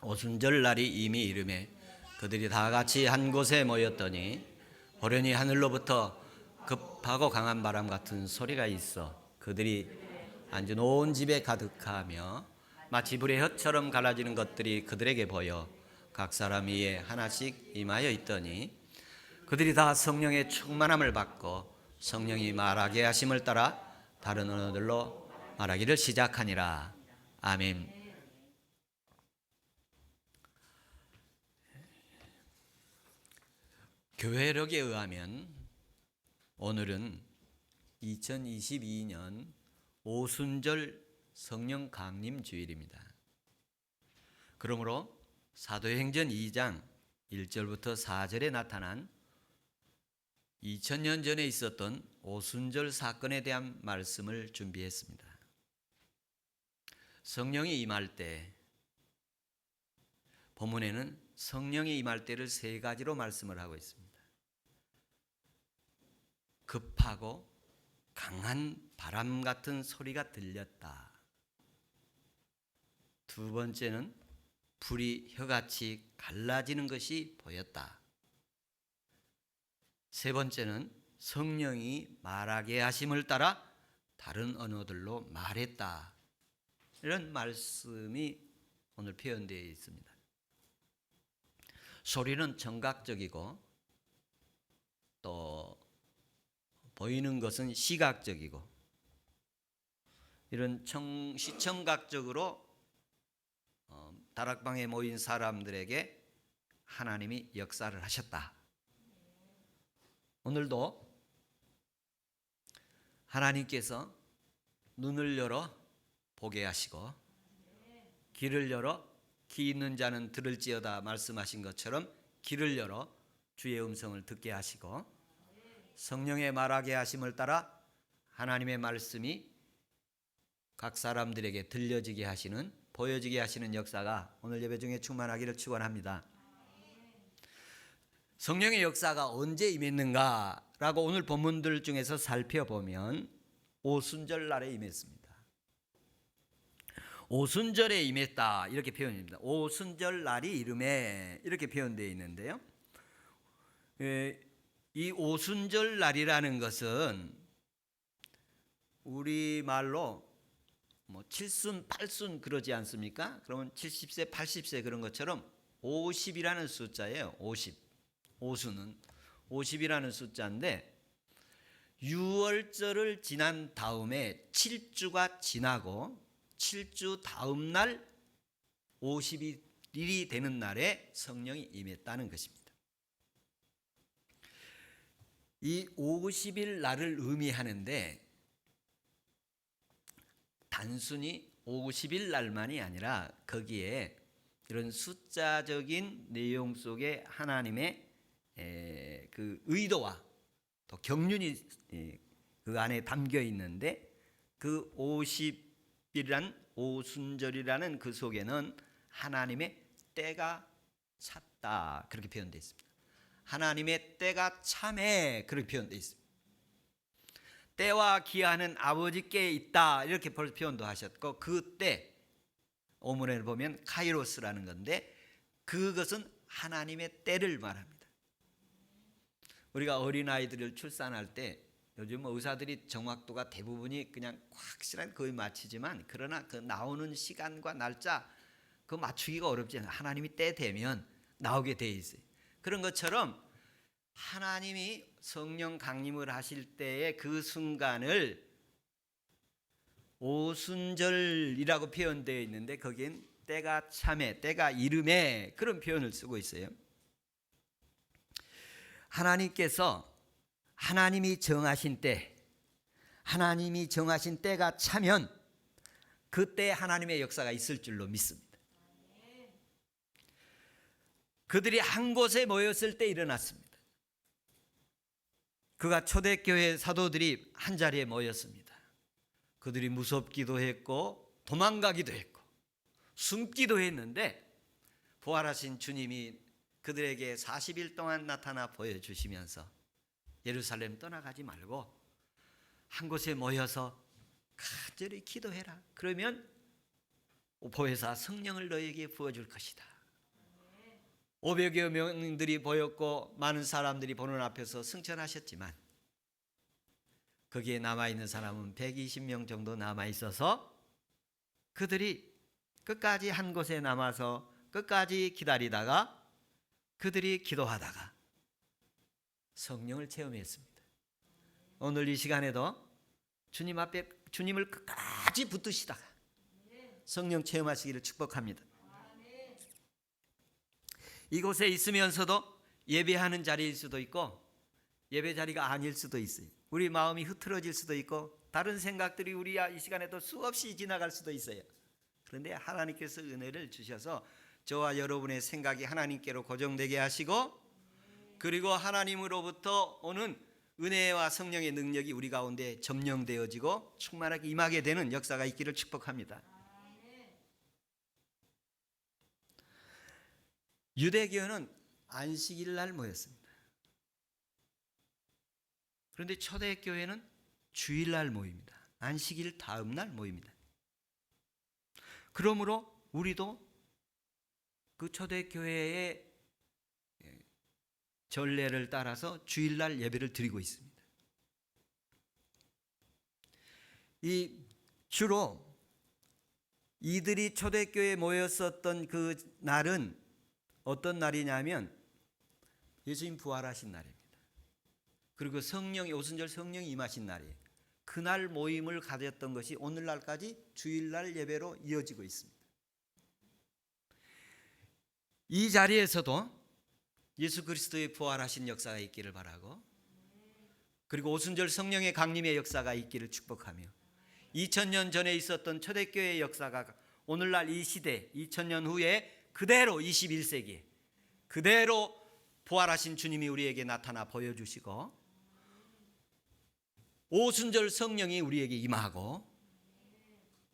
오순절 날이 이미 이르매 그들이 다 같이 한 곳에 모였더니 호련히 하늘로부터 급하고 강한 바람 같은 소리가 있어 그들이 앉은 온 집에 가득하며 마치 불의 혀처럼 갈라지는 것들이 그들에게 보여 각 사람 위에 하나씩 임하여 있더니 그들이 다 성령의 충만함을 받고 성령이 말하게 하심을 따라 다른 언어들로 말하기를 시작하니라. 아멘. 교회력에 의하면 오늘은 2022년 오순절 성령 강림 주일입니다. 그러므로 사도행전 2장 1절부터 4절에 나타난 2000년 전에 있었던 오순절 사건에 대한 말씀을 준비했습니다. 성령이 임할 때, 본문에는 성령이 임할 때를 세 가지로 말씀을 하고 있습니다. 급하고 강한 바람 같은 소리가 들렸다. 두 번째는 불이 혀같이 갈라지는 것이 보였다. 세 번째는 성령이 말하게 하심을 따라 다른 언어들로 말했다. 이런 말씀이 오늘 표현되어 있습니다. 소리는 청각적이고 또 보이는 것은 시각적이고 이런 시청각적으로 다락방에 모인 사람들에게 하나님이 역사를 하셨다. 오늘도 하나님께서 눈을 열어 보게 하시고 귀를 열어 귀 있는 자는 들을지어다 말씀하신 것처럼 귀를 열어 주의 음성을 듣게 하시고 성령의 말하게 하심을 따라 하나님의 말씀이 각 사람들에게 들려지게 하시는, 보여지게 하시는 역사가 오늘 예배 중에 충만하기를 축원합니다. 성령의 역사가 언제 임했는가라고 오늘 본문들 중에서 살펴보면 오순절 날에 임했습니다. 오순절에 임했다 이렇게 표현입니다. 오순절 날이 이름에 이렇게 표현되어 있는데요. 이 오순절 날이라는 것은 우리말로 칠순, 팔순 그러지 않습니까? 그러면 70세, 80세 그런 것처럼 50이라는 숫자예요. 50. 오순은 50이라는 숫자인데 6월절을 지난 다음에 7주가 지나고 7주 다음 날 50일이 되는 날에 성령이 임했다는 것입니다. 이 50일 날을 의미하는데 단순히 50일 날만이 아니라 거기에 이런 숫자적인 내용 속에 하나님의 그 의도와 또 경륜이 그 안에 담겨 있는데 그 50일이란 오순절이라는 그 속에는 하나님의 때가 찼다 그렇게 표현되어 있습니다. 하나님의 때가 참해 그렇게 표현되어 있습니다. 때와 기한은 아버지께 있다 이렇게 표현도 하셨고 그 때 오문을 보면 카이로스라는 건데 그것은 하나님의 때를 말합니다. 우리가 어린아이들을 출산할 때 요즘 의사들이 정확도가 대부분이 그냥 확실한 거의 맞히지만 그러나 그 나오는 시간과 날짜 그 맞추기가 어렵지 않아요. 하나님이 때 되면 나오게 돼 있어요. 그런 것처럼 하나님이 성령 강림을 하실 때의 그 순간을 오순절이라고 표현되어 있는데 거기엔 때가 참에, 때가 이름에 그런 표현을 쓰고 있어요. 하나님께서 하나님이 정하신 때, 하나님이 정하신 때가 차면 그때 하나님의 역사가 있을 줄로 믿습니다. 그들이 한 곳에 모였을 때 일어났습니다. 그가 초대교회 사도들이 한 자리에 모였습니다. 그들이 무섭기도 했고 도망가기도 했고 숨기도 했는데 부활하신 주님이 그들에게 40일 동안 나타나 보여주시면서 예루살렘 떠나가지 말고 한 곳에 모여서 간절히 기도해라. 그러면 보혜사 성령을 너에게 부어줄 것이다. 500여 명들이 보였고 많은 사람들이 보는 앞에서 승천하셨지만 거기에 남아있는 사람은 120명 정도 남아있어서 그들이 끝까지 한 곳에 남아서 끝까지 기다리다가 그들이 기도하다가 성령을 체험했습니다. 오늘 이 시간에도 주님 앞에 주님을 끝까지 붙드시다가 성령 체험하시기를 축복합니다. 이곳에 있으면서도 예배하는 자리일 수도 있고 예배 자리가 아닐 수도 있어요. 우리 마음이 흐트러질 수도 있고 다른 생각들이 우리 이 시간에도 수없이 지나갈 수도 있어요. 그런데 하나님께서 은혜를 주셔서 저와 여러분의 생각이 하나님께로 고정되게 하시고 그리고 하나님으로부터 오는 은혜와 성령의 능력이 우리 가운데 점령되어지고 충만하게 임하게 되는 역사가 있기를 축복합니다. 유대교회는 안식일 날 모였습니다. 그런데 초대교회는 주일날 모입니다. 안식일 다음 날 모입니다. 그러므로 우리도 그 초대교회의 전례를 따라서 주일날 예배를 드리고 있습니다. 주로 이들이 초대교회에 모였었던 그 날은 어떤 날이냐면 예수님 부활하신 날입니다. 그리고 성령이 오순절 성령이 임하신 날이에요. 그날 모임을 가졌던 것이 오늘날까지 주일날 예배로 이어지고 있습니다. 이 자리에서도 예수 그리스도의 부활하신 역사가 있기를 바라고 그리고 오순절 성령의 강림의 역사가 있기를 축복하며 2000년 전에 있었던 초대교회의 역사가 오늘날 이 시대 2000년 후에 그대로 21세기에 그대로 부활하신 주님이 우리에게 나타나 보여주시고 오순절 성령이 우리에게 임하고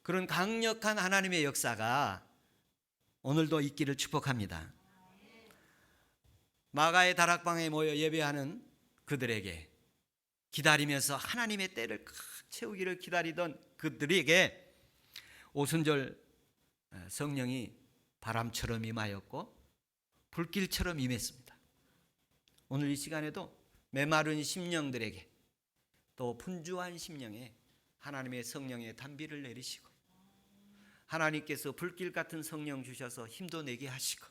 그런 강력한 하나님의 역사가 오늘도 있기를 축복합니다. 마가의 다락방에 모여 예배하는 그들에게 기다리면서 하나님의 때를 채우기를 기다리던 그들에게 오순절 성령이 바람처럼 임하였고 불길처럼 임했습니다. 오늘 이 시간에도 메마른 심령들에게 또 분주한 심령에 하나님의 성령의 단비를 내리시고 하나님께서 불길 같은 성령 주셔서 힘도 내게 하시고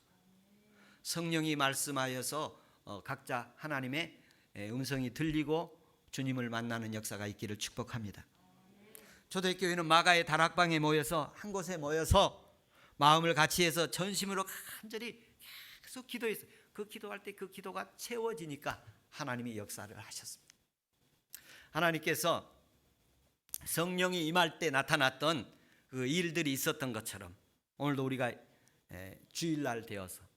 성령이 말씀하여서 각자 하나님의 음성이 들리고 주님을 만나는 역사가 있기를 축복합니다. 초대교회는 마가의 다락방에 모여서 한 곳에 모여서 마음을 같이 해서 전심으로 간절히 계속 기도했어요. 그 기도할 때 그 기도가 채워지니까 하나님이 역사를 하셨습니다. 하나님께서 성령이 임할 때 나타났던 그 일들이 있었던 것처럼 오늘도 우리가 주일날 되어서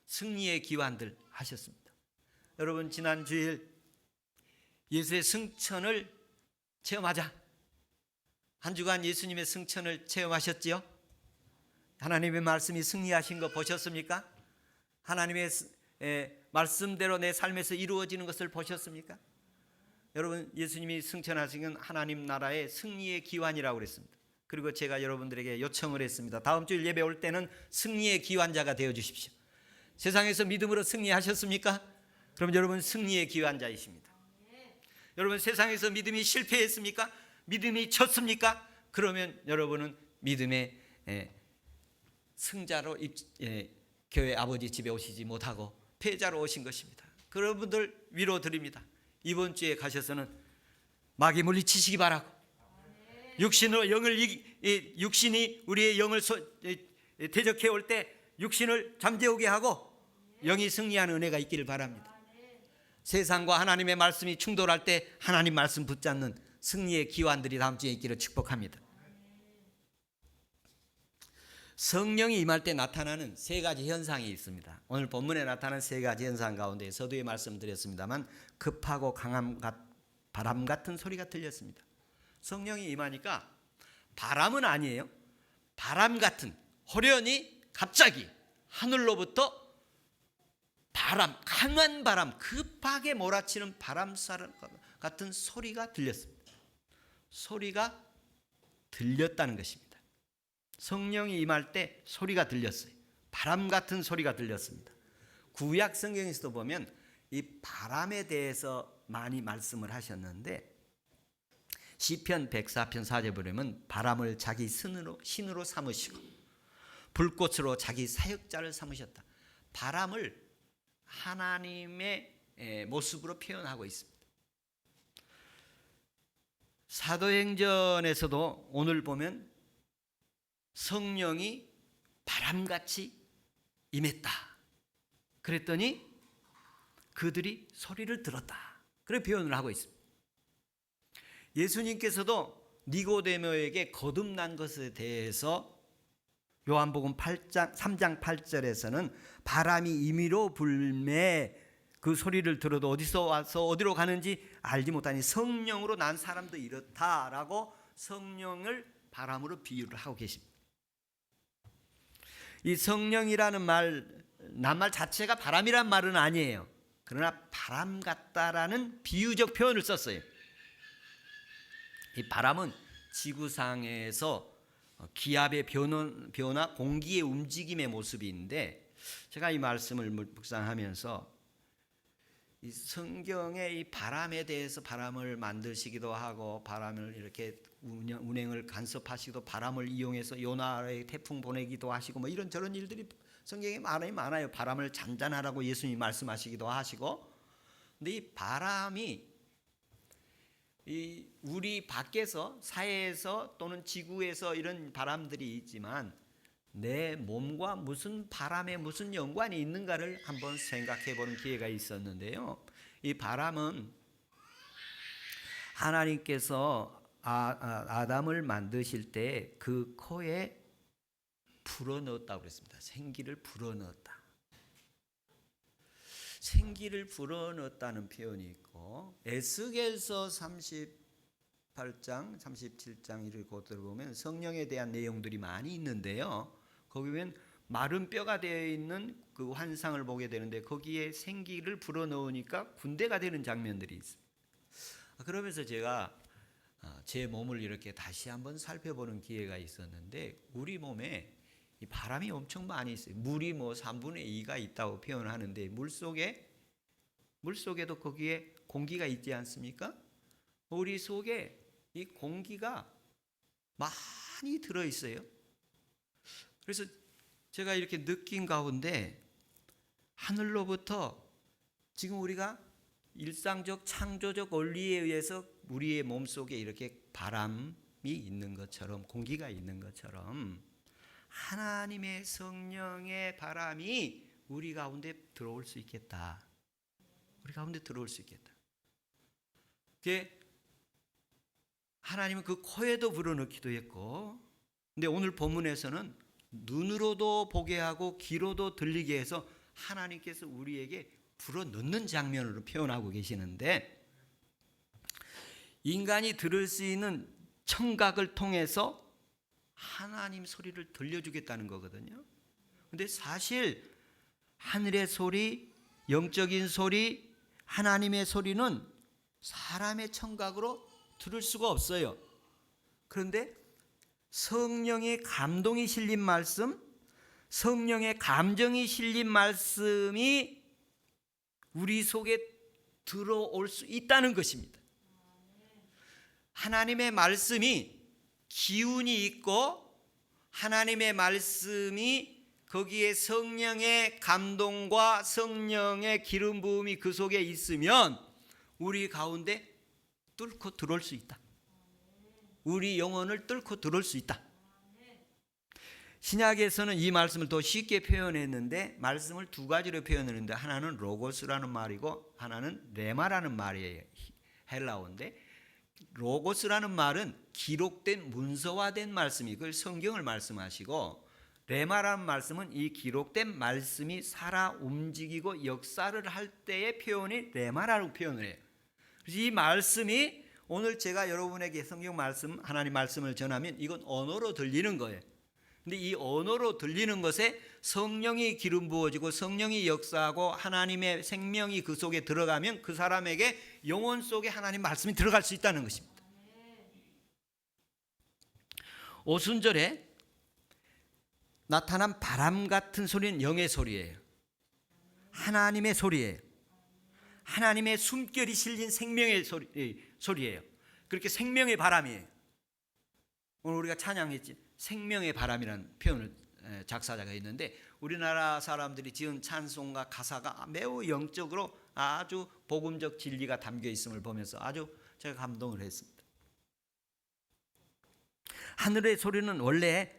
승리의 기환들 하셨습니다. 여러분 지난 주일 예수의 승천을 체험하자. 한 주간 예수님의 승천을 체험하셨지요? 하나님의 말씀이 승리하신 거 보셨습니까? 하나님의 말씀대로 내 삶에서 이루어지는 것을 보셨습니까? 여러분 예수님이 승천하신 건 하나님 나라의 승리의 기환이라고 그랬습니다. 그리고 제가 여러분들에게 요청을 했습니다. 다음 주일 예배 올 때는 승리의 기환자가 되어 주십시오. 세상에서 믿음으로 승리하셨습니까? 그럼 여러분 승리의 기환자이십니다. 여러분 세상에서 믿음이 실패했습니까? 믿음이 졌습니까? 그러면 여러분은 믿음의 승자로 교회 아버지 집에 오시지 못하고 패자로 오신 것입니다. 그런 분들 위로 드립니다. 이번 주에 가셔서는 마귀 물리치시기 바라고 육신이 우리의 영을 대적해 올 때 육신을 잠재우게 하고 영이 승리하는 은혜가 있기를 바랍니다. 세상과 하나님의 말씀이 충돌할 때 하나님 말씀 붙잡는 승리의 기환들이 다음 주에 있기를 축복합니다. 성령이 임할 때 나타나는 세 가지 현상이 있습니다. 오늘 본문에 나타나는 세 가지 현상 가운데 서두에 말씀드렸습니다만 급하고 강한 바람 같은 소리가 들렸습니다. 성령이 임하니까 바람은 아니에요. 바람 같은 호련히 갑자기 하늘로부터 바람, 강한 바람, 급하게 몰아치는 바람 같은 소리가 들렸습니다. 소리가 들렸다는 것입니다. 성령이 임할 때 소리가 들렸어요. 바람 같은 소리가 들렸습니다. 구약 성경에서도 보면 이 바람에 대해서 많이 말씀을 하셨는데 시편 104편 4절 보면 바람을 자기 신으로 삼으시고 불꽃으로 자기 사역자를 삼으셨다. 바람을 하나님의 모습으로 표현하고 있습니다. 사도행전에서도 오늘 보면 성령이 바람같이 임했다. 그랬더니 그들이 소리를 들었다. 그런 표현을 하고 있습니다. 예수님께서도 니고데모에게 거듭난 것에 대해서 요한복음 3장 8절에서는 바람이 임의로 불매 그 소리를 들어도 어디서 와서 어디로 가는지 알지 못하니 성령으로 난 사람도 이렇다라고 성령을 바람으로 비유를 하고 계십니다. 이 성령이라는 말, 낱말 자체가 바람이란 말은 아니에요. 그러나 바람 같다라는 비유적 표현을 썼어요. 이 바람은 지구상에서 기압의 변화, 공기의 움직임의 모습인데 제가 이 말씀을 묵상하면서 이 성경의 이 바람에 대해서 바람을 만드시기도 하고 바람을 이렇게 운행을 간섭하시기도 바람을 이용해서 요나의 태풍 보내기도 하시고 뭐 이런저런 일들이 성경에 많아요. 바람을 잔잔하라고 예수님이 말씀하시기도 하시고 근데 이 바람이 이 우리 밖에서 사회에서 또는 지구에서 이런 바람들이 있지만 내 몸과 무슨 바람에 무슨 연관이 있는가를 한번 생각해 보는 기회가 있었는데요. 이 바람은 하나님께서 아담을 만드실 때 그 코에 불어넣었다고 그랬습니다. 생기를 불어넣었다. 생기를 불어넣었다는 표현이 있고 에스겔서 38장, 37장 이를 들어보면 성령에 대한 내용들이 많이 있는데요. 거기 보면 마른 뼈가 되어 있는 그 환상을 보게 되는데 거기에 생기를 불어넣으니까 군대가 되는 장면들이 있습니다. 그러면서 제가 제 몸을 이렇게 다시 한번 살펴보는 기회가 있었는데 우리 몸에 이 바람이 엄청 많이 있어요. 물이 뭐 3분의 2가 있다고 표현하는데 물속에도 거기에 공기가 있지 않습니까? 우리 속에 이 공기가 많이 들어 있어요. 그래서 제가 이렇게 느낀 가운데 하늘로부터 지금 우리가 일상적 창조적 원리에 의해서 우리의 몸속에 이렇게 바람이 있는 것처럼 공기가 있는 것처럼 하나님의 성령의 바람이 우리 가운데 들어올 수 있겠다. 우리 가운데 들어올 수 있겠다. 그게 하나님은 그 코에도 불어넣기도 했고 근데 오늘 본문에서는 눈으로도 보게 하고 귀로도 들리게 해서 하나님께서 우리에게 불어넣는 장면으로 표현하고 계시는데 인간이 들을 수 있는 청각을 통해서 하나님 소리를 들려주겠다는 거거든요. 근데 사실 하늘의 소리, 영적인 소리, 하나님의 소리는 사람의 청각으로 들을 수가 없어요. 그런데 성령의 감동이 실린 말씀, 성령의 감정이 실린 말씀이 우리 속에 들어올 수 있다는 것입니다. 하나님의 말씀이 기운이 있고 하나님의 말씀이 거기에 성령의 감동과 성령의 기름 부음이 그 속에 있으면 우리 가운데 뚫고 들어올 수 있다. 우리 영혼을 뚫고 들어올 수 있다. 신약에서는 이 말씀을 더 쉽게 표현했는데 말씀을 두 가지로 표현했는데 하나는 로고스라는 말이고 하나는 레마라는 말이에요. 헬라어인데 로고스라는 말은 기록된 문서화된 말씀이 그걸 성경을 말씀하시고 레마라는 말씀은 이 기록된 말씀이 살아 움직이고 역사를 할 때의 표현이 레마라고 표현을 해요. 그래서 이 말씀이 오늘 제가 여러분에게 성경 말씀 하나님 말씀을 전하면 이건 언어로 들리는 거예요. 근데 이 언어로 들리는 것에 성령이 기름 부어지고 성령이 역사하고 하나님의 생명이 그 속에 들어가면 그 사람에게 영혼 속에 하나님 말씀이 들어갈 수 있다는 것입니다. 오순절에 나타난 바람 같은 소리는 영의 소리예요. 하나님의 소리예요. 하나님의 숨결이 실린 생명의 소리예요. 그렇게 생명의 바람이에요. 오늘 우리가 찬양했지, 생명의 바람이라는 표현을 작사자가 있는데, 우리나라 사람들이 지은 찬송가 가사가 매우 영적으로 아주 복음적 진리가 담겨 있음을 보면서 아주 제가 감동을 했습니다. 하늘의 소리는 원래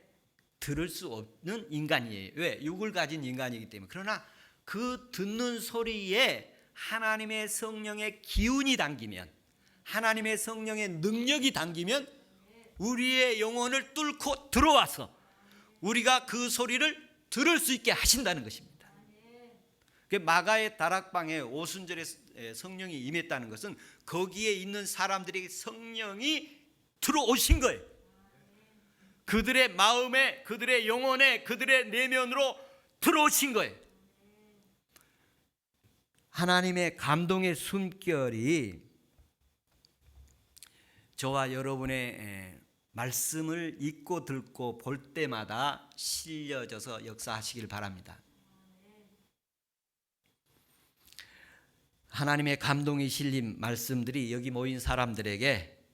들을 수 없는 인간이에요. 왜? 육을 가진 인간이기 때문에. 그러나 그 듣는 소리에 하나님의 성령의 기운이 담기면, 하나님의 성령의 능력이 담기면 우리의 영혼을 뚫고 들어와서 우리가 그 소리를 들을 수 있게 하신다는 것입니다. 마가의 다락방에 오순절에 성령이 임했다는 것은 거기에 있는 사람들에게 성령이 들어오신 거예요. 그들의 마음에, 그들의 영혼에, 그들의 내면으로 들어오신 거예요. 하나님의 감동의 숨결이 저와 여러분의 말씀을 읽고 듣고 볼 때마다 실려져서 역사하시길 바랍니다. 하나님의 감동이 실린 말씀들이 여기 모인 사람들에게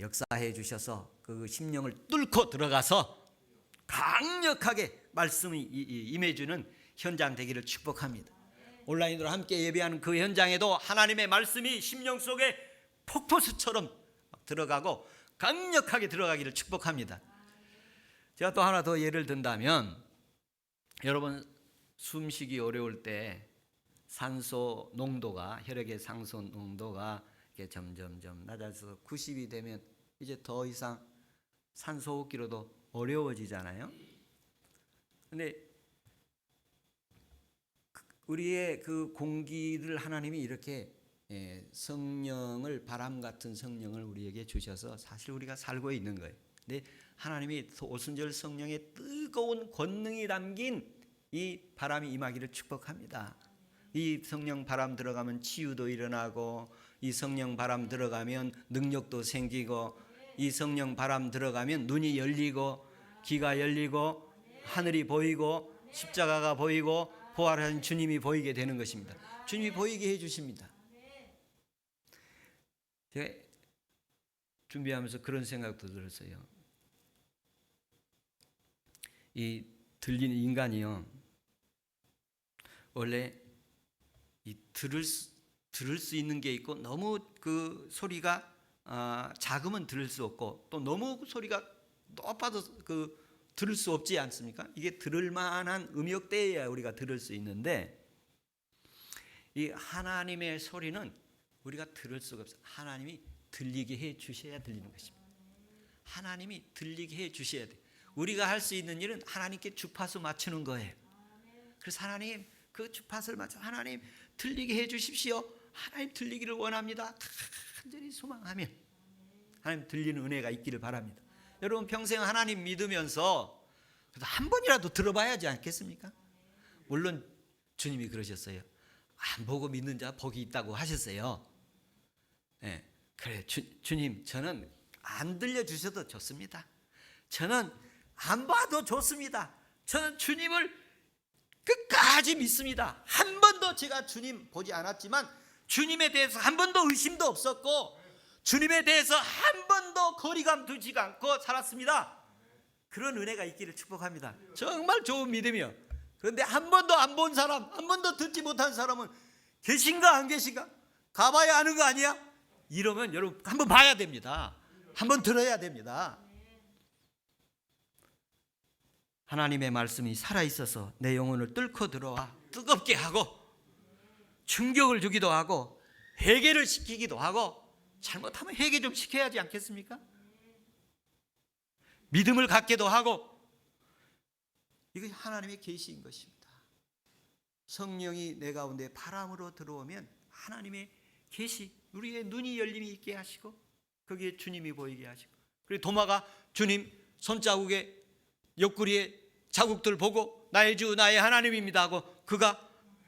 역사해 주셔서 그 심령을 뚫고 들어가서 강력하게 말씀이 임해주는 현장 되기를 축복합니다. 온라인으로 함께 예배하는 그 현장에도 하나님의 말씀이 심령 속에 폭포수처럼 들어가고 강력하게 들어가기를 축복합니다. 제가 또 하나 더 예를 든다면, 여러분 숨쉬기 어려울 때 산소 농도가, 혈액의 산소 농도가 이렇게 점점점 낮아져서 90이 되면 이제 더 이상 산소 호흡기로도 어려워지잖아요. 근데 우리의 그 공기를 하나님이 이렇게 성령을, 바람 같은 성령을 우리에게 주셔서 사실 우리가 살고 있는 거예요. 근데 하나님이 오순절 성령의 뜨거운 권능이 담긴 이 바람이 임하기를 축복합니다. 이 성령 바람 들어가면 치유도 일어나고, 이 성령 바람 들어가면 능력도 생기고, 이 성령 바람 들어가면 눈이 열리고, 귀가 열리고, 하늘이 보이고, 십자가가 보이고, 부활하신 주님이 보이게 되는 것입니다. 주님이 보이게 해주십니다. 제가 준비하면서 그런 생각도 들었어요. 이 들리는 인간이요, 원래 이 들을 수 있는 게 있고, 너무 그 소리가 작으면 들을 수 없고, 또 너무 소리가 높아도 들을 수 없지 않습니까? 이게 들을 만한 음역대여야 우리가 들을 수 있는데, 이 하나님의 소리는 우리가 들을 수가 없어요. 하나님이 들리게 해 주셔야 들리는 것입니다. 하나님이 들리게 해 주셔야 돼요. 우리가 할 수 있는 일은 하나님께 주파수 맞추는 거예요. 그래서 하나님, 그 주파수를 맞춰 하나님 들리게 해 주십시오. 하나님 들리기를 원합니다. 간절히 소망하면 하나님 들리는 은혜가 있기를 바랍니다. 여러분 평생 하나님 믿으면서 한 번이라도 들어봐야지 않겠습니까? 물론 주님이 그러셨어요. 안 보고 믿는 자 복이 있다고 하셨어요. 네, 그래 주님, 저는 안 들려주셔도 좋습니다. 저는 안 봐도 좋습니다. 저는 주님을 끝까지 믿습니다. 한 번도 제가 주님 보지 않았지만 주님에 대해서 한 번도 의심도 없었고, 주님에 대해서 한 번도 거리감 두지 않고 살았습니다. 그런 은혜가 있기를 축복합니다. 정말 좋은 믿음이요. 그런데 한 번도 안 본 사람, 한 번도 듣지 못한 사람은 계신가 안 계신가? 가봐야 아는 거 아니야? 이러면 여러분 한번 봐야 됩니다. 한번 들어야 됩니다. 하나님의 말씀이 살아있어서 내 영혼을 뚫고 들어와 뜨겁게 하고, 충격을 주기도 하고, 회개를 시키기도 하고, 잘못하면 회개 좀 시켜야지 않겠습니까? 믿음을 갖게도 하고, 이게 하나님의 계시인 것입니다. 성령이 내 가운데 바람으로 들어오면 하나님의 계시, 우리의 눈이 열림이 있게 하시고, 거기에 주님이 보이게 하시고, 그리고 도마가 주님 손자국에 옆구리에 자국들 보고 나의 주 나의 하나님입니다 하고, 그가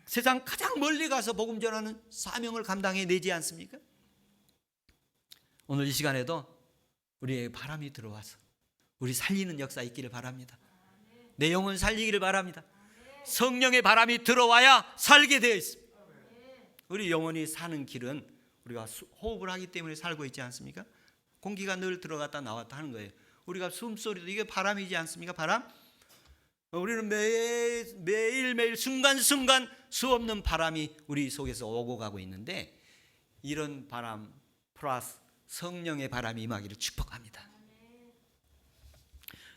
세상 가장 멀리 가서 복음 전하는 사명을 감당해 내지 않습니까? 오늘 이 시간에도 우리의 바람이 들어와서 우리 살리는 역사 있기를 바랍니다. 내 영혼 살리기를 바랍니다. 성령의 바람이 들어와야 살게 되어 있습니다. 우리 영혼이 사는 길은 우리가 호흡을 하기 때문에 살고 있지 않습니까? 공기가 늘 들어갔다 나왔다 하는 거예요. 우리가 숨소리도 이게 바람이지 않습니까? 바람. 우리는 매일매일 순간순간 수없는 바람이 우리 속에서 오고 가고 있는데, 이런 바람 플러스 성령의 바람이 임하기를 축복합니다.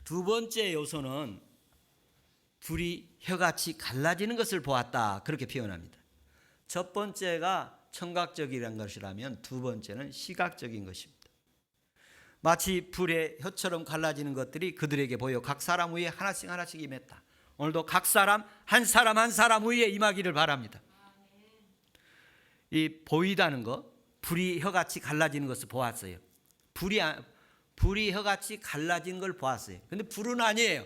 두 번째 요소는 불이 혀같이 갈라지는 것을 보았다, 그렇게 표현합니다. 첫 번째가 청각적이라는 것이라면 두 번째는 시각적인 것입니다. 마치 불의 혀처럼 갈라지는 것들이 그들에게 보여 각 사람 위에 하나씩 하나씩 임했다. 오늘도 각 사람 한 사람 한 사람 위에 임하기를 바랍니다. 이 보이다는 것, 불이 혀같이 갈라지는 것을 보았어요. 불이 혀같이 갈라진 걸 보았어요. 근데 불은 아니에요.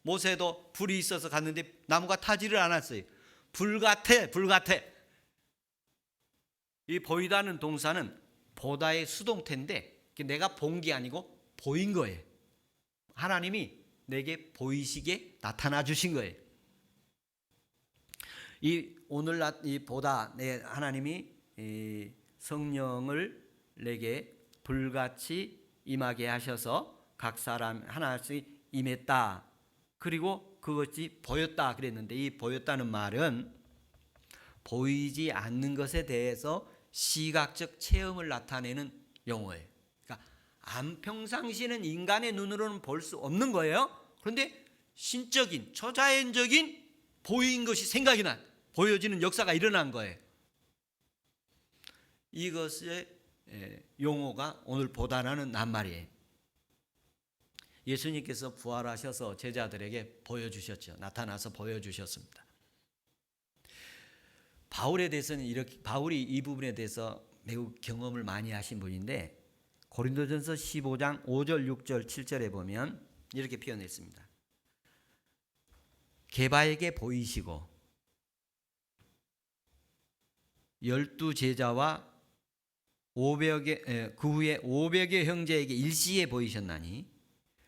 모세도 불이 있어서 갔는데 나무가 타지를 않았어요. 불 같아, 불 같아. 이 보이다는 동사는 보다의 수동태인데 내가 본 게 아니고 보인 거예요. 하나님이 내게 보이시게 나타나 주신 거예요. 이 오늘날 이 보다 내 하나님이 이 성령을 내게 불같이 임하게 하셔서 각 사람 하나씩 임했다. 그리고 그것이 보였다 그랬는데, 이 보였다는 말은 보이지 않는 것에 대해서 시각적 체험을 나타내는 용어예요. 그러니까 평상시에는 인간의 눈으로는 볼 수 없는 거예요. 그런데 신적인 초자연적인 보인 것이 생각이 난, 보여지는 역사가 일어난 거예요. 이것의 용어가 오늘 보다라는 낱말이에요. 예수님께서 부활하셔서 제자들에게 보여주셨죠. 나타나서 보여주셨습니다. 바울에 대해서는 이렇게, 바울이 이 부분에 대해서 매우 경험을 많이 하신 분인데, 고린도전서 15장 5절, 6절, 7절에 보면 이렇게 표현했습니다. 게바에게 보이시고 12 제자와 그 후에 500여 형제에게 일시에 보이셨나니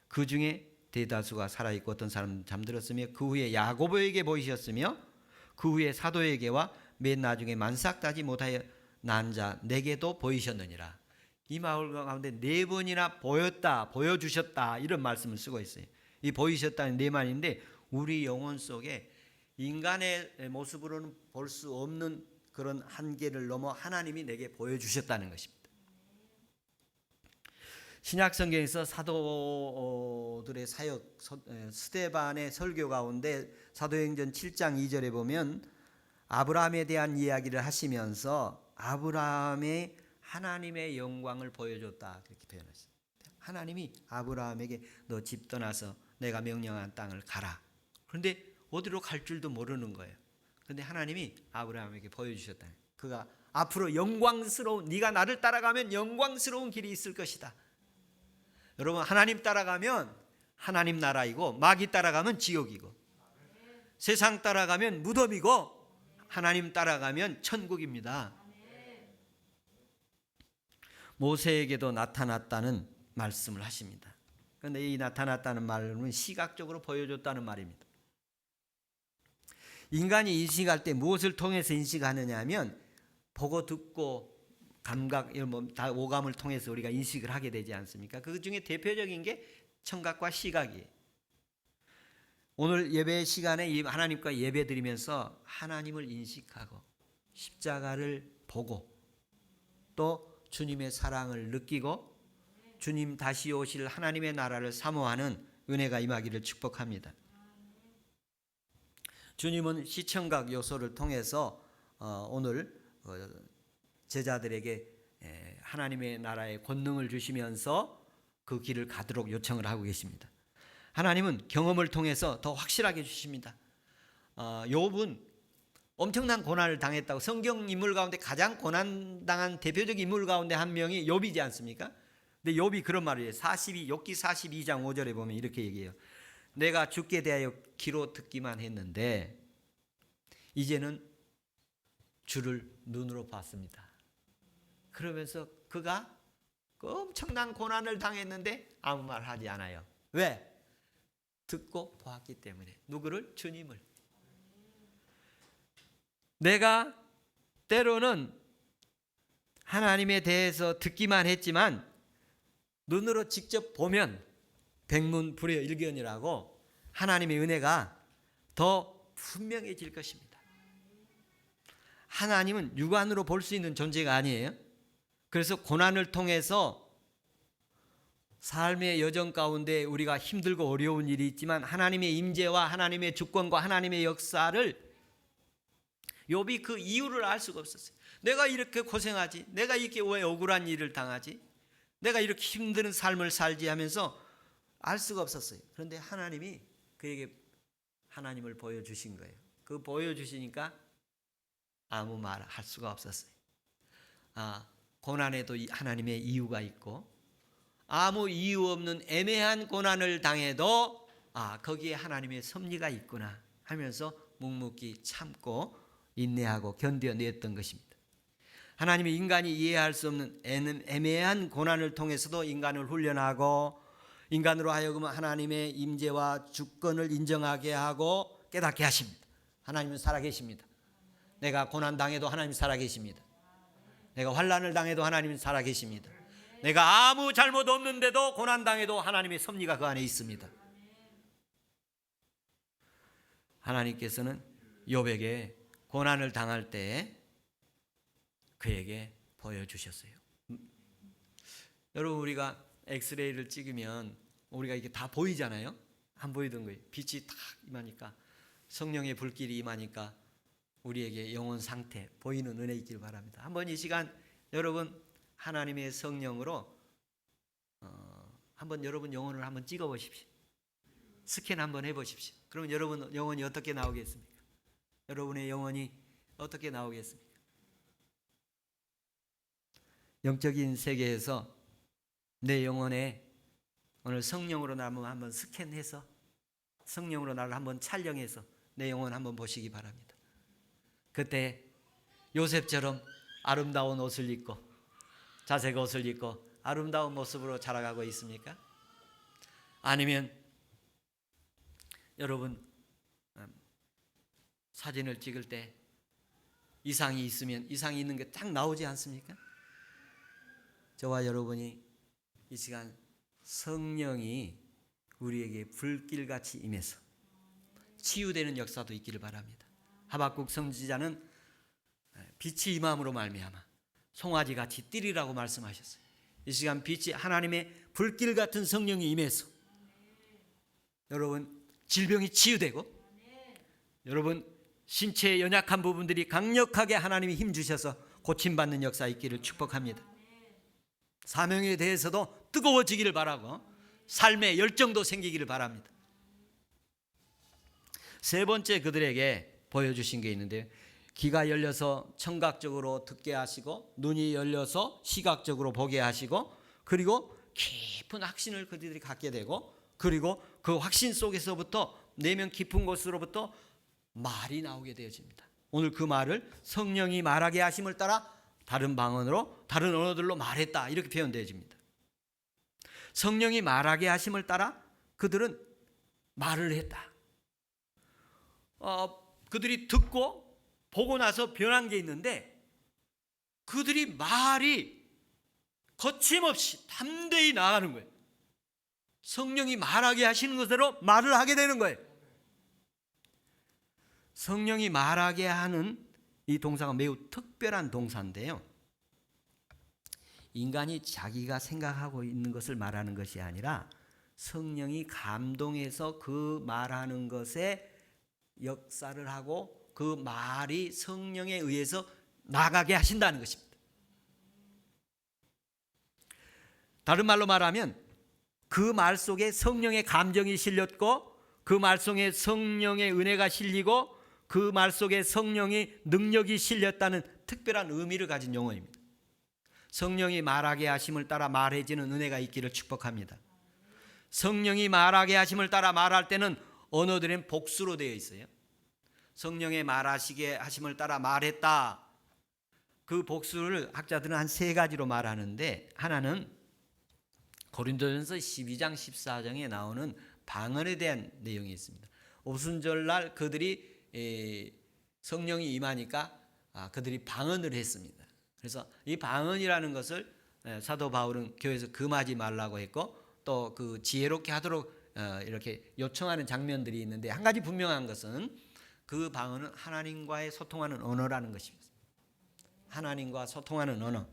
그 중에 대다수가 살아있고 어떤 사람은 잠들었으며, 그 후에 야고보에게 보이셨으며 그 후에 사도에게와 맨 나중에 만삭하지 못하여 난 자 내게도 보이셨느니라. 이 마을 가운데 네 번이나 보였다, 보여주셨다, 이런 말씀을 쓰고 있어요. 이 보이셨다는 네 말인데 우리 영혼 속에 인간의 모습으로는 볼 수 없는 그런 한계를 넘어 하나님이 내게 보여주셨다는 것입니다. 신약 성경에서 사도들의 사역, 스데반의 설교 가운데 사도행전 7장 2절에 보면 아브라함에 대한 이야기를 하시면서 아브라함의 하나님의 영광을 보여줬다, 그렇게 표현했어요. 하나님이 아브라함에게 너 집 떠나서 내가 명령한 땅을 가라. 그런데 어디로 갈 줄도 모르는 거예요. 그런데 하나님이 아브라함에게 보여주셨다. 그가 앞으로 영광스러운, 네가 나를 따라가면 영광스러운 길이 있을 것이다. 여러분, 하나님 따라가면 하나님 나라이고, 마귀 따라가면 지옥이고, 세상 따라가면 무덤이고, 하나님 따라가면 천국입니다. 모세에게도 나타났다는 말씀을 하십니다. 그런데 이 나타났다는 말은 시각적으로 보여줬다는 말입니다. 인간이 인식할 때 무엇을 통해서 인식하느냐 하면 보고 듣고 감각, 다 오감을 통해서 우리가 인식을 하게 되지 않습니까? 그 중에 대표적인 게 청각과 시각이에요. 오늘 예배 시간에 하나님과 예배 드리면서 하나님을 인식하고 십자가를 보고 또 주님의 사랑을 느끼고 주님 다시 오실 하나님의 나라를 사모하는 은혜가 임하기를 축복합니다. 주님은 시청각 요소를 통해서 오늘 제자들에게 하나님의 나라의 권능을 주시면서 그 길을 가도록 요청을 하고 계십니다. 하나님은 경험을 통해서 더 확실하게 주십니다. 욥은 엄청난 고난을 당했다고, 성경 인물 가운데 가장 고난당한 대표적 인물 가운데 한 명이 욥이지 않습니까? 근데 욥이 그런 말을 해요. 욥기 42장 5절에 보면 이렇게 얘기해요. 내가 주께 대하여 귀로 듣기만 했는데 이제는 주를 눈으로 봤습니다. 그러면서 그가 그 엄청난 고난을 당했는데 아무 말 하지 않아요. 왜? 듣고 보았기 때문에. 누구를? 주님을. 내가 때로는 하나님에 대해서 듣기만 했지만 눈으로 직접 보면 백문불여일견이라고 하나님의 은혜가 더 분명해질 것입니다. 하나님은 육안으로 볼 수 있는 존재가 아니에요. 그래서 고난을 통해서 삶의 여정 가운데 우리가 힘들고 어려운 일이 있지만 하나님의 임재와 하나님의 주권과 하나님의 역사를 욥이 그 이유를 알 수가 없었어요. 내가 이렇게 고생하지, 내가 이렇게 왜 억울한 일을 당하지, 내가 이렇게 힘든 삶을 살지 하면서 알 수가 없었어요. 그런데 하나님이 그에게 하나님을 보여주신 거예요. 그 보여주시니까 아무 말 할 수가 없었어요. 고난에도 하나님의 이유가 있고 아무 이유 없는 애매한 고난을 당해도 거기에 하나님의 섭리가 있구나 하면서 묵묵히 참고 인내하고 견뎌냈던 것입니다. 하나님이 인간이 이해할 수 없는 애매한 고난을 통해서도 인간을 훈련하고 인간으로 하여금 하나님의 임재와 주권을 인정하게 하고 깨닫게 하십니다. 하나님은 살아계십니다. 내가 고난당해도 하나님 살아계십니다. 내가 환난을 당해도 하나님은 살아계십니다. 내가 아무 잘못 없는데도 고난당해도 하나님의 섭리가 그 안에 있습니다. 하나님께서는 욥에게 고난을 당할 때 그에게 보여주셨어요. 여러분, 우리가 엑스레이를 찍으면 우리가 이게 다 보이잖아요. 안 보이던 거예요. 빛이 탁 임하니까, 성령의 불길이 임하니까 우리에게 영혼 상태 보이는 은혜 있길 바랍니다. 한번 이 시간 여러분 하나님의 성령으로 한번 여러분 영혼을 한번 찍어 보십시오. 스캔 한번 해 보십시오. 그러면 여러분 영혼이 어떻게 나오겠습니까? 여러분의 영혼이 어떻게 나오겠습니까? 영적인 세계에서 내 영혼에 오늘 성령으로 나를 한번 스캔해서, 성령으로 나를 한번 촬영해서 내 영혼 한번 보시기 바랍니다. 그때 요셉처럼 아름다운 옷을 입고 자색 옷을 입고 아름다운 모습으로 자라가고 있습니까? 아니면 여러분 사진을 찍을 때 이상이 있으면 이상이 있는 게 딱 나오지 않습니까? 저와 여러분이 이 시간 성령이 우리에게 불길같이 임해서 치유되는 역사도 있기를 바랍니다. 하박국 선지자는 빛이 임함으로 말미암아 송아지같이 뛰리라고 말씀하셨어요. 이 시간 빛이, 하나님의 불길 같은 성령이 임해서 여러분 질병이 치유되고 여러분 신체의 연약한 부분들이 강력하게 하나님이 힘 주셔서 고침받는 역사 있기를 축복합니다. 사명에 대해서도 뜨거워지기를 바라고 삶의 열정도 생기기를 바랍니다. 세 번째 그들에게 보여주신 게 있는데, 귀가 열려서 청각적으로 듣게 하시고 눈이 열려서 시각적으로 보게 하시고, 그리고 깊은 확신을 그들이 갖게 되고, 그리고 그 확신 속에서부터 내면 깊은 곳으로부터 말이 나오게 되어집니다. 오늘 그 말을 성령이 말하게 하심을 따라 다른 방언으로 다른 언어들로 말했다, 이렇게 표현되어집니다. 성령이 말하게 하심을 따라 그들은 말을 했다. 그들이 듣고 보고 나서 변한 게 있는데, 그들이 말이 거침없이 담대히 나가는 거예요. 성령이 말하게 하시는 것대로 말을 하게 되는 거예요. 성령이 말하게 하는 이 동사가 매우 특별한 동사인데요, 인간이 자기가 생각하고 있는 것을 말하는 것이 아니라 성령이 감동해서 그 말하는 것에 역사를 하고 그 말이 성령에 의해서 나가게 하신다는 것입니다. 다른 말로 말하면 그 말 속에 성령의 감정이 실렸고, 그 말 속에 성령의 은혜가 실리고, 그 말 속에 성령의 능력이 실렸다는 특별한 의미를 가진 용어입니다. 성령이 말하게 하심을 따라 말해지는 은혜가 있기를 축복합니다. 성령이 말하게 하심을 따라 말할 때는 언어들은 복수로 되어 있어요. 성령의 말하시게 하심을 따라 말했다. 그 복수를 학자들은 한 세 가지로 말하는데, 하나는 고린도전서 12장 14장에 나오는 방언에 대한 내용이 있습니다. 오순절날 그들이 성령이 임하니까 그들이 방언을 했습니다. 그래서 이 방언이라는 것을 사도 바울은 교회에서 금하지 말라고 했고 또 그 지혜롭게 하도록 이렇게 요청하는 장면들이 있는데 한 가지 분명한 것은 그 방언은 하나님과의 소통하는 언어라는 것입니다. 하나님과 소통하는 언어.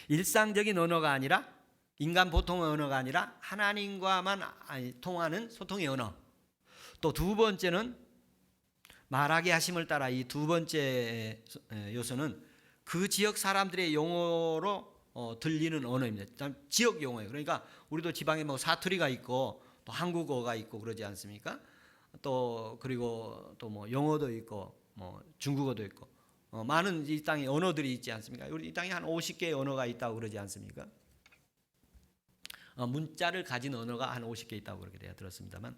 일상적인 언어가 아니라 인간 보통의 언어가 아니라 하나님과만 통하는 소통의 언어. 또 두 번째는 말하게 하심을 따라 이 두 번째 요소는 그 지역 사람들의 용어로 들리는 언어입니다. 지역 용어예요. 그러니까 우리도 지방에 뭐 사투리가 있고 또 한국어가 있고 그러지 않습니까? 또 그리고 또 뭐 영어도 있고 뭐 중국어도 있고 많은 이 땅에 언어들이 있지 않습니까? 우리 이 땅에 한 50개의 언어가 있다고 그러지 않습니까? 문자를 가진 언어가 한 50개 있다고 그렇게 내가 들었습니다만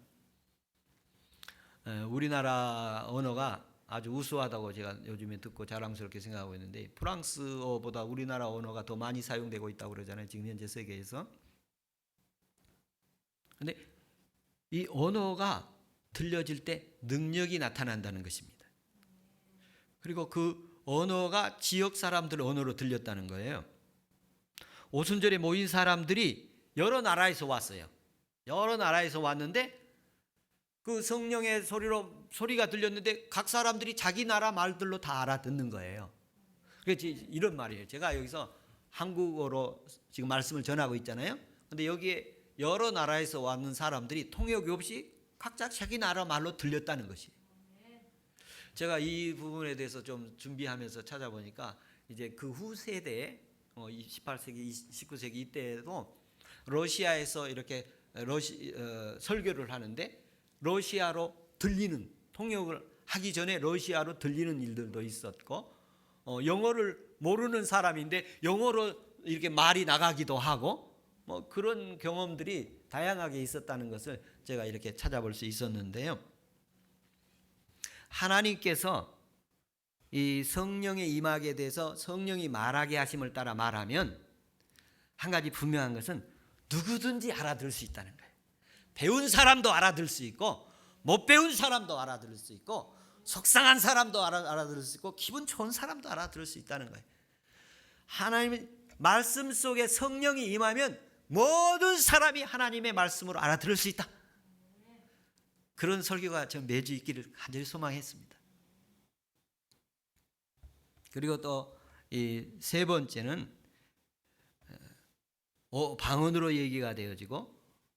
우리나라 언어가 아주 우수하다고 제가 요즘에 듣고 자랑스럽게 생각하고 있는데 프랑스어보다 우리나라 언어가 더 많이 사용되고 있다고 그러잖아요. 지금 현재 세계에서. 그런데 이 언어가 들려질 때 능력이 나타난다는 것입니다. 그리고 그 언어가 지역 사람들 언어로 들렸다는 거예요. 오순절에 모인 사람들이 여러 나라에서 왔어요. 여러 나라에서 왔는데 그 성령의 소리가 들렸는데 각 사람들이 자기 나라 말들로 다 알아듣는 거예요. 그래서 이런 말이에요. 제가 여기서 한국어로 지금 말씀을 전하고 있잖아요. 근데 여기에 여러 나라에서 왔는 사람들이 통역이 없이 각자 자기 나라 말로 들렸다는 것이. 제가 이 부분에 대해서 좀 준비하면서 찾아보니까 이제 그 후 세대 18세기, 19세기 이때에도 러시아에서 이렇게 설교를 하는데 러시아로 들리는 통역을 하기 전에 러시아로 들리는 일들도 있었고 영어를 모르는 사람인데 영어로 이렇게 말이 나가기도 하고 뭐 그런 경험들이 다양하게 있었다는 것을 제가 이렇게 찾아볼 수 있었는데요. 하나님께서 이 성령의 임하게 돼서 성령이 말하게 하심을 따라 말하면 한 가지 분명한 것은 누구든지 알아들을 수 있다는 거예요. 배운 사람도 알아들을 수 있고 못 배운 사람도 알아들을 수 있고 속상한 사람도 알아들을 수 있고 기분 좋은 사람도 알아들을 수 있다는 거예요. 하나님의 말씀 속에 성령이 임하면 모든 사람이 하나님의 말씀으로 알아들을 수 있다. 그런 설교가 저 매주 있기를 간절히 소망했습니다. 그리고 또 이 세 번째는 방언으로 얘기가 되어지고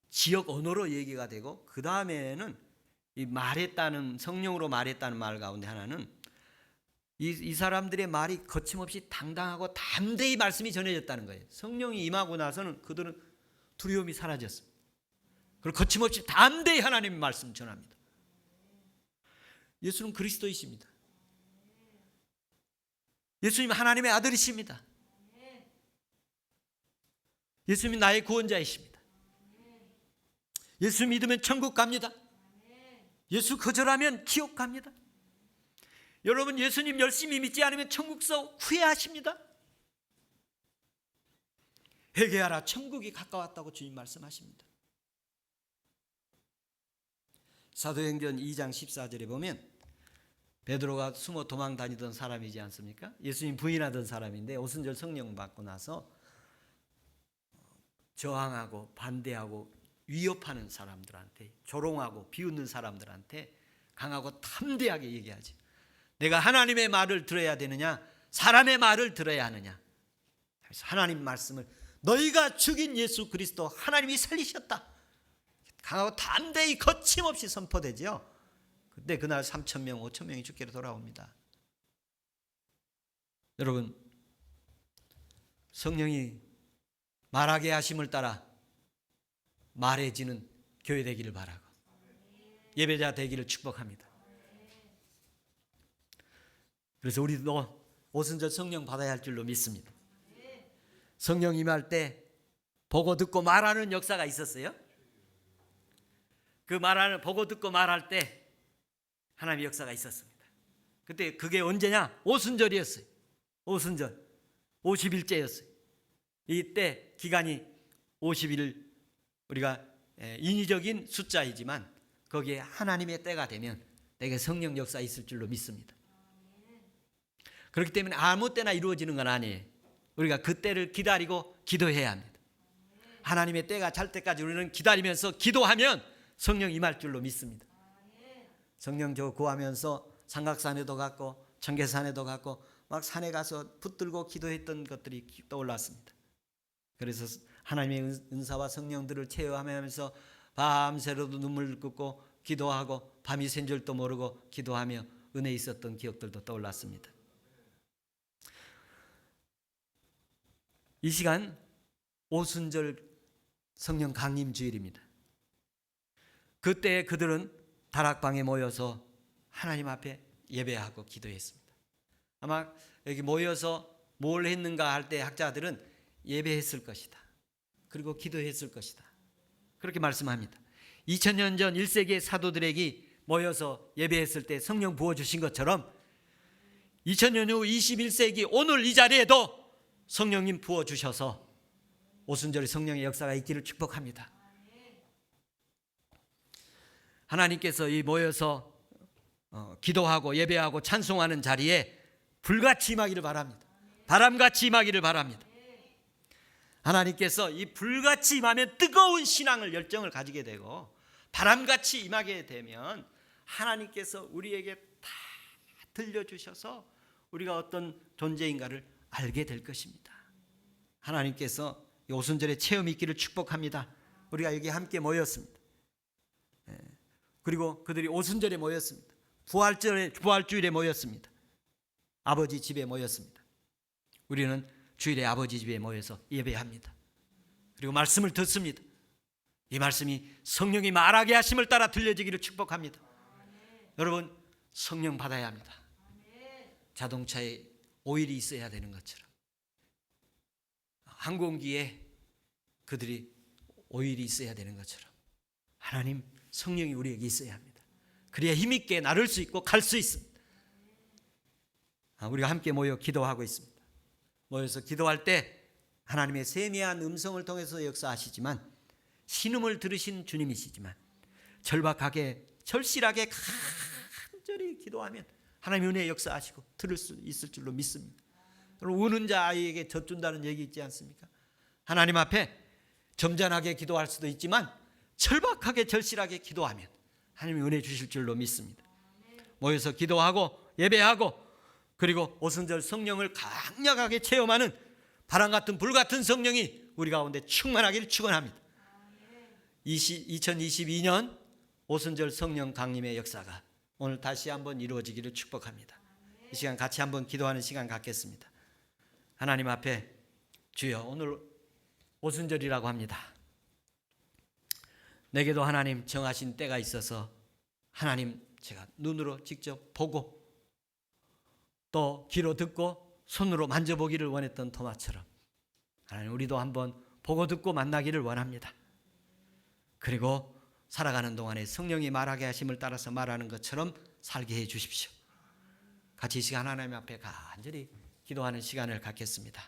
지역 언어로 얘기가 되고 그 다음에는 이 말했다는 성령으로 말했다는 말 가운데 하나는 이 사람들의 말이 거침없이 당당하고 담대히 말씀이 전해졌다는 거예요. 성령이 임하고 나서는 그들은 두려움이 사라졌습니다. 그리고 거침없이 담대히 하나님의 말씀을 전합니다. 예수는 그리스도이십니다. 예수님 하나님의 아들이십니다. 예수님이 나의 구원자이십니다. 예수 믿으면 천국 갑니다. 예수 거절하면 지옥 갑니다. 여러분 예수님 열심히 믿지 않으면 천국서 후회하십니다. 회개하라 천국이 가까웠다고 주님 말씀하십니다. 사도행전 2장 14절에 보면 베드로가 숨어 도망 다니던 사람이지 않습니까? 예수님 부인하던 사람인데 오순절 성령 받고 나서 저항하고 반대하고 위협하는 사람들한테 조롱하고 비웃는 사람들한테 강하고 담대하게 얘기하지. 내가 하나님의 말을 들어야 되느냐 사람의 말을 들어야 하느냐. 그래서 하나님 말씀을 너희가 죽인 예수 그리스도 하나님이 살리셨다. 강하고 담대히 거침없이 선포되지요. 그때 그날 3,000명 5,000명이 주께로 돌아옵니다. 여러분 성령이 말하게 하심을 따라 말해지는 교회 되기를 바라고 예배자 되기를 축복합니다. 그래서 우리도 오순절 성령 받아야 할 줄로 믿습니다. 성령 임할 때 보고 듣고 말하는 역사가 있었어요. 그 말하는 보고 듣고 말할 때 하나님의 역사가 있었습니다. 그때 그게 언제냐? 오순절이었어요. 오순절 50일째였어요. 이때 기간이 50일 우리가 인위적인 숫자이지만 거기에 하나님의 때가 되면 내게 성령 역사 있을 줄로 믿습니다. 그렇기 때문에 아무 때나 이루어지는 건 아니에요. 우리가 그 때를 기다리고 기도해야 합니다. 하나님의 때가 잘 때까지 우리는 기다리면서 기도하면 성령 임할 줄로 믿습니다. 성령 저 구하면서 삼각산에도 갔고 청계산에도 갔고 막 산에 가서 붙들고 기도했던 것들이 떠올랐습니다. 그래서 하나님의 은사와 성령들을 체험하면서 밤새로도 눈물 긋고 기도하고 밤이 샌 줄도 모르고 기도하며 은혜 있었던 기억들도 떠올랐습니다. 이 시간 오순절 성령 강림 주일입니다. 그때 그들은 다락방에 모여서 하나님 앞에 예배하고 기도했습니다. 아마 여기 모여서 뭘 했는가 할 때 학자들은 예배했을 것이다. 그리고 기도했을 것이다. 그렇게 말씀합니다. 2000년 전 1세기의 사도들에게 모여서 예배했을 때 성령 부어주신 것처럼 2000년 후 21세기 오늘 이 자리에도 성령님 부어주셔서 오순절의 성령의 역사가 있기를 축복합니다. 하나님께서 이 모여서 기도하고 예배하고 찬송하는 자리에 불같이 임하기를 바랍니다. 바람같이 임하기를 바랍니다. 하나님께서 이 불같이 임하면 뜨거운 신앙을 열정을 가지게 되고 바람같이 임하게 되면 하나님께서 우리에게 다 들려주셔서 우리가 어떤 존재인가를 알게 될 것입니다. 하나님께서 오순절의 체험이 있기를 축복합니다. 우리가 여기 함께 모였습니다. 그리고 그들이 오순절에 모였습니다. 부활주일에 모였습니다. 아버지 집에 모였습니다. 우리는 주일에 아버지 집에 모여서 예배합니다. 그리고 말씀을 듣습니다. 이 말씀이 성령이 말하게 하심을 따라 들려지기를 축복합니다. 여러분, 성령 받아야 합니다. 자동차에 오일이 있어야 되는 것처럼 항공기에 그들이 오일이 있어야 되는 것처럼 하나님 성령이 우리에게 있어야 합니다. 그래야 힘있게 나를 수 있고 갈 수 있습니다. 우리가 함께 모여 기도하고 있습니다. 모여서 기도할 때 하나님의 세미한 음성을 통해서 역사하시지만 신음을 들으신 주님이시지만 절박하게 절실하게 간절히 기도하면 하나님의 은혜의 역사하시고 들을 수 있을 줄로 믿습니다. 우는 자 아이에게 젖준다는 얘기 있지 않습니까? 하나님 앞에 점잖하게 기도할 수도 있지만 절박하게 절실하게 기도하면 하나님이 은혜 주실 줄로 믿습니다. 모여서 기도하고 예배하고 그리고 오순절 성령을 강력하게 체험하는 바람 같은 불 같은 성령이 우리 가운데 충만하기를 축원합니다. 2022년 오순절 성령 강림의 역사가 오늘 다시 한번 이루어지기를 축복합니다. 이 시간 같이 한번 기도하는 시간 갖겠습니다. 하나님 앞에 주여 오늘 오순절이라고 합니다. 내게도 하나님 정하신 때가 있어서 하나님 제가 눈으로 직접 보고 또 귀로 듣고 손으로 만져보기를 원했던 토마처럼 하나님 우리도 한번 보고 듣고 만나기를 원합니다. 그리고 살아가는 동안에 성령이 말하게 하심을 따라서 말하는 것처럼 살게 해 주십시오. 같이 이 시간 하나님 앞에 간절히 기도하는 시간을 갖겠습니다.